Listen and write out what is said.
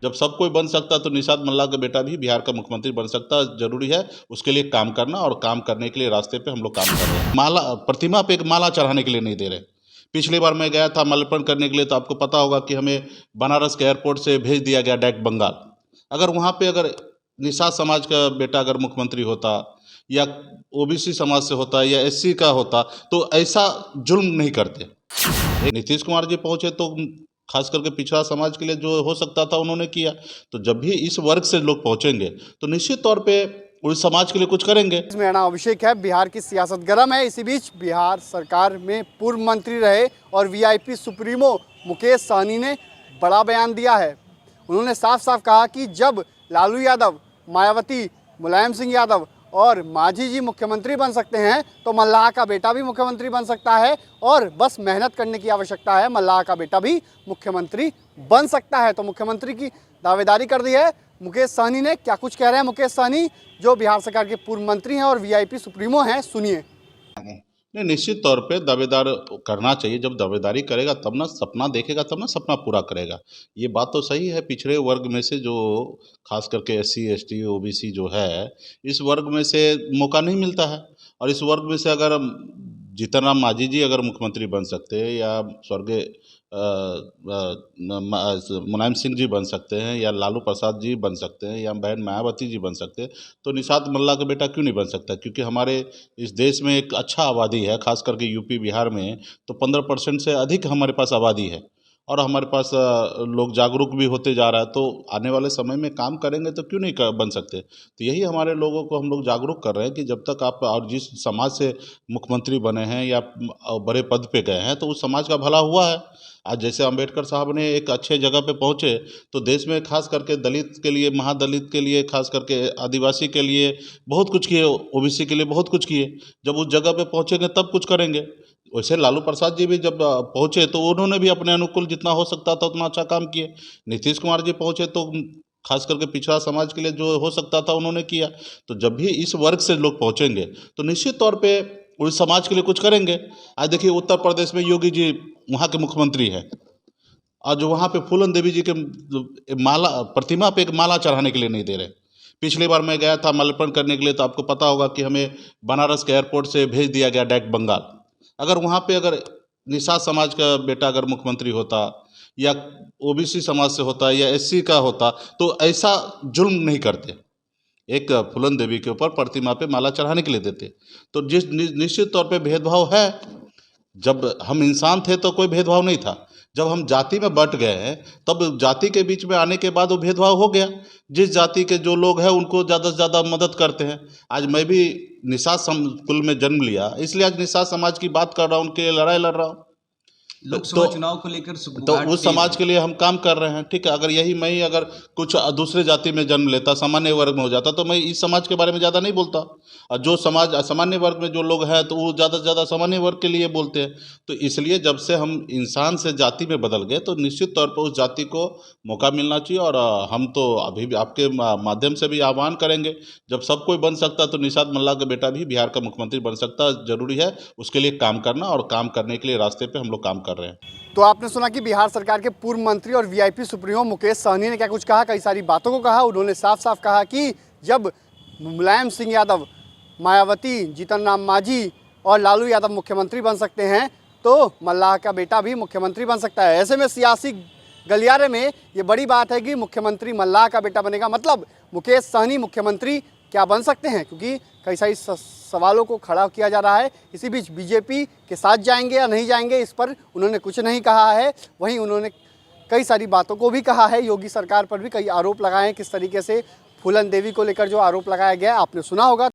जब सब कोई बन सकता तो निषाद मल्लाह का बेटा भी बिहार का मुख्यमंत्री बन सकता। जरूरी है उसके लिए काम करना, और काम करने के लिए रास्ते पे हम लोग काम कर रहे हैं। माला प्रतिमा पे एक माला चढ़ाने के लिए नहीं दे रहे। पिछली बार मैं गया था माल्यार्पण करने के लिए, तो आपको पता होगा कि हमें बनारस के एयरपोर्ट से भेज दिया गया डायरेक्ट बंगाल। अगर वहाँ पे अगर निषाद समाज का बेटा अगर मुख्यमंत्री होता, या ओबीसी समाज से होता, या एससी का होता, तो ऐसा जुल्म नहीं करते। नीतीश कुमार जी पहुंचे तो खास करके पिछड़ा समाज के लिए जो हो सकता था उन्होंने किया। तो जब भी इस वर्ग से लोग पहुंचेंगे तो निश्चित तौर पे उस समाज के लिए कुछ करेंगे। मेरा नाम अभिषेक है। बिहार की सियासत गर्म है। इसी बीच बिहार सरकार में पूर्व मंत्री रहे और वीआईपी सुप्रीमो मुकेश सहनी ने बड़ा बयान दिया है। उन्होंने साफ साफ कहा कि जब लालू यादव, मायावती, मुलायम सिंह यादव और मांझी जी मुख्यमंत्री बन सकते हैं तो मल्लाह का बेटा भी मुख्यमंत्री बन सकता है, और बस मेहनत करने की आवश्यकता है, मल्लाह का बेटा भी मुख्यमंत्री बन सकता है। तो मुख्यमंत्री की दावेदारी कर दी है मुकेश सहनी ने। क्या कुछ कह रहे हैं मुकेश सहनी, जो बिहार सरकार के पूर्व मंत्री हैं और वीआईपी सुप्रीमो हैं, सुनिए। नहीं, निश्चित तौर पे दावेदार करना चाहिए। जब दावेदारी करेगा तब ना सपना देखेगा, तब ना सपना पूरा करेगा। ये बात तो सही है। पिछड़े वर्ग में से जो खास करके एससी एसटी ओबीसी जो है, इस वर्ग में से मौका नहीं मिलता है। और इस वर्ग में से अगर जीतन राम मांझी जी अगर मुख्यमंत्री बन सकते हैं, या स्वर्गीय मुलायम सिंह जी बन सकते हैं, या लालू प्रसाद जी बन सकते हैं, या बहन मायावती जी बन सकते हैं, तो निषाद मल्लाह का बेटा क्यों नहीं बन सकता? क्योंकि हमारे इस देश में एक अच्छा आबादी है, खास करके यूपी बिहार में तो 15% से अधिक हमारे पास आबादी है, और हमारे पास लोग जागरूक भी होते जा रहा है। तो आने वाले समय में काम करेंगे तो क्यों नहीं बन सकते? तो यही हमारे लोगों को हम लोग जागरूक कर रहे हैं कि जब तक आप और जिस समाज से मुख्यमंत्री बने हैं या बड़े पद पे गए हैं, तो उस समाज का भला हुआ है। आज जैसे अंबेडकर साहब ने एक अच्छे जगह पे पहुँचे, तो देश में खास करके दलित के लिए, महादलित के लिए, खास करके आदिवासी के लिए बहुत कुछ किए, ओबीसी के लिए बहुत कुछ किए। जब उस जगह पे पहुँचेंगे तब कुछ करेंगे। वैसे लालू प्रसाद जी भी जब पहुँचे तो उन्होंने भी अपने अनुकूल जितना हो सकता था उतना अच्छा काम किए। नीतीश कुमार जी पहुँचे तो खास करके पिछड़ा समाज के लिए जो हो सकता था उन्होंने किया। तो जब भी इस वर्ग से लोग पहुँचेंगे तो निश्चित तौर पे उस समाज के लिए कुछ करेंगे। आज देखिए उत्तर प्रदेश में योगी जी वहाँ के मुख्यमंत्री हैं, और जो वहाँ पे फूलन देवी जी के माला प्रतिमा पे एक माला चढ़ाने के लिए नहीं दे रहे। पिछली बार मैं गया था माल्यार्पण करने के लिए, तो आपको पता होगा कि हमें बनारस के एयरपोर्ट से भेज दिया गया डायरेक्ट बंगाल। अगर वहाँ पे अगर निषाद समाज का बेटा अगर मुख्यमंत्री होता, या ओबीसी समाज से होता, या एससी का होता, तो ऐसा जुल्म नहीं करते। एक फूलन देवी के ऊपर प्रतिमा पे माला चढ़ाने के लिए देते। तो जिस निश्चित तौर पे भेदभाव है। जब हम इंसान थे तो कोई भेदभाव नहीं था। जब हम जाति में बंट गए हैं, तब जाति के बीच में आने के बाद वो भेदभाव हो गया। जिस जाति के जो लोग हैं उनको ज़्यादा से ज़्यादा मदद करते हैं। आज मैं भी निषाद कुल में जन्म लिया, इसलिए आज निषाद समाज की बात कर रहा हूँ, उनके लिए लड़ाई लड़ रहा हूँ। लोकसभा चुनाव को लेकर तो उस समाज के लिए हम काम कर रहे हैं। ठीक है, अगर यही मैं ही अगर कुछ दूसरे जाति में जन्म लेता, सामान्य वर्ग में हो जाता, तो मैं इस समाज के बारे में ज़्यादा नहीं बोलता। और जो समाज सामान्य वर्ग में जो लोग हैं तो वो ज़्यादा से ज़्यादा सामान्य वर्ग के लिए बोलते हैं। तो इसलिए जब से हम इंसान से जाति में बदल गए तो निश्चित तौर पर उस जाति को मौका मिलना चाहिए। और हम तो अभी भी आपके माध्यम से भी आह्वान करेंगे, जब सब कोई बन सकता तो निषाद मल्लाह का बेटा भी बिहार का मुख्यमंत्री बन सकता। जरूरी है उसके लिए काम करना, और काम करने के लिए रास्ते पे हम लोग काम कर रहे हैं। तो आपने सुना कि बिहार सरकार के पूर्व मंत्री और वीआईपी सुप्रीमो मुकेश सहनी ने क्या कुछ कहा, कई सारी बातों को कहा। उन्होंने साफ साफ कहा कि जब मुलायम सिंह यादव, मायावती, जीतन राम मांझी और लालू यादव मुख्यमंत्री बन सकते हैं तो मल्लाह का बेटा भी मुख्यमंत्री बन सकता है। ऐसे में सियासी गलियारे में ये बड़ी बात है कि मुख्यमंत्री मल्लाह का बेटा बनेगा, मतलब मुकेश सहनी मुख्यमंत्री क्या बन सकते हैं, क्योंकि कई सारी सवालों को खड़ा किया जा रहा है। इसी बीच बीजेपी के साथ जाएंगे या नहीं जाएंगे, इस पर उन्होंने कुछ नहीं कहा है। वहीं उन्होंने कई सारी बातों को भी कहा है। योगी सरकार पर भी कई आरोप लगाए हैं। किस तरीके से फूलन देवी को लेकर जो आरोप लगाया गया आपने सुना होगा।